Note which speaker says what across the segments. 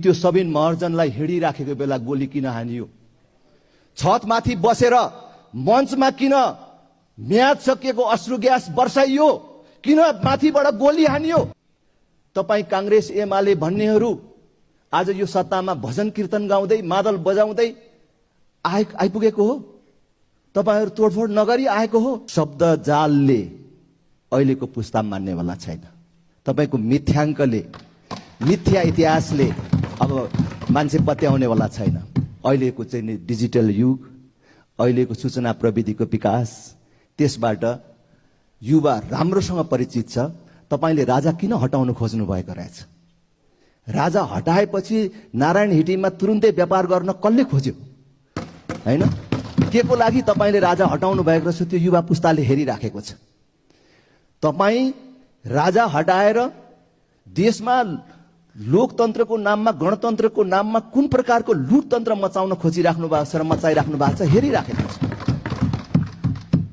Speaker 1: त्यो सबिन महर्जनलाई हिँडिराखेको बेला गोली किन हानियो? छतमाथि बसेर मञ्चमा किन म्याद सकिएको अश्रु ग्यास बर्साइयो? किन माथिबाट गोली हानियो? तपाई कांग्रेस एमाले भन्नेहरू आज यो सत्तामा भजन कीर्तन गाउँदै मादल बजाउँदै आइपुगेको हो। तपाईहरु तोडफोड नगरी आएको हो। शब्द जालले अहिलेको पुस्ता मान्नेवाला छैन। तपाईको मिथ्याङ्कले, मिथ्या इतिहासले अब मान्छे पत्याउनेवाला छैन। अहिलेको चाहिँ डिजिटल युग, अहिलेको सूचना प्रविधिको विकास, त्यसबाट युवा राम्रोसँग परिचित छ। तपाईले राजा किन हटाउन खोज्नु भएको रहेछ? राजा हटाएपछि नारायण हिटीमा तुरुन्तै व्यापार गर्न कसले खोज्यो? हैन, के को लागि तपाईले राजा हटाउनु भएको रहेछ? त्यो युवा पुस्ताले हेरिराखेको छ। तपाई राजा हटाएर देशमा लोकतन्त्रको नाममा, गणतन्त्रको नाममा कुन प्रकारको लुटतन्त्र मचाउन खोजिराख्नु भएको छ र मचाइराख्नु भएको छ हेरिराखेको छ।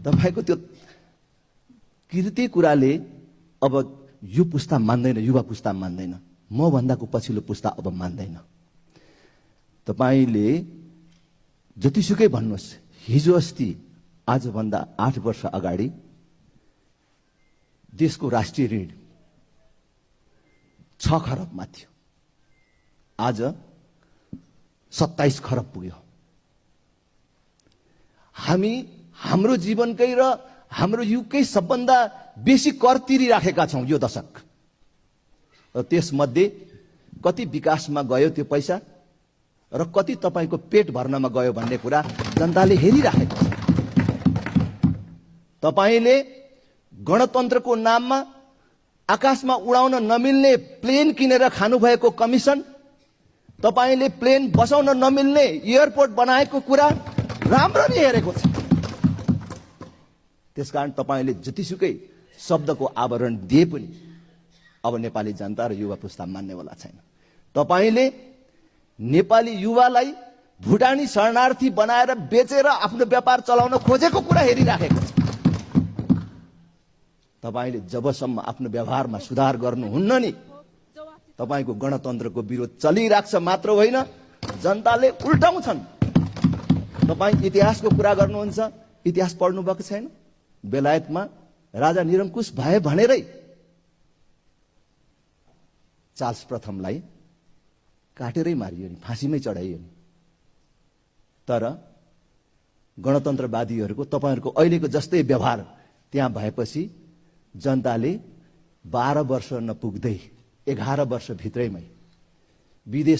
Speaker 1: तपाईको त्यो कृति कुराले अब यो पुस्ता मान्दैन, युवा पुस्ता मान्दैन। म भन्दाको पछिल्लो पुस्ता अब मान्दैन। तपाईले जतिसुकै भन्नुहोस्, हिजो अस्ति आजभन्दा 8 वर्ष अगाडि देशको राष्ट्रिय ऋण 6 खरबमा थियो। आज 27 खरब पुग्यो। हामी हाम्रो जीवनकै र हाम्रो युगकै सबभन्दा बेसी कर तिरिराखेका छौं यो दशक। र त्यसमध्ये कति विकासमा गयो त्यो पैसा र कति तपाईको पेट भर्नमा गयो भन्ने कुरा जनताले हेरिराखेको छ। तपाईले गणतन्त्रको नाममा आकाशमा उडाउन नमिल्ने प्लेन किनेर खानुभएको कमिसन, तपाईले प्लेन बसाउन नमिल्ने एयरपोर्ट बनाएको कुरा राम्ररी हेरेको छ। त्यसकारण तपाईले जतिसुकै शब्दको आवरण दिए पनि अब नेपाली जनता र युवा पुस्ता मान्नेवाला छैन। तपाईले नेपाली युवालाई भुटानी शरणार्थी बनाएर बेचेर आफ्नो व्यापार चलाउन खोजेको कुरा हेरिराखेको छ। तपाईले जबसम्म आफ्नो व्यवहारमा सुधार गर्नुहुन्न नि, तपाईको गणतन्त्रको विरोध चलिराख्छ मात्र होइन, जनताले उल्टाउँछन्। तपाई इतिहासको कुरा गर्नुहुन्छ, इतिहास पढ्नु भएको छैन? बेलायतमा राजा निरङ्कुश भए भनेरै चार्ल्स प्रथमलाई काटेरै मारियो नि, फाँसीमै चढाइयो नि। तर गणतन्त्रवादीहरूको, तपाईहरुको अहिलेको जस्तै व्यवहार त्यहाँ भएपछि जनताले 12 वर्ष नपुग्दै 11 वर्ष भित्रैमै विदेश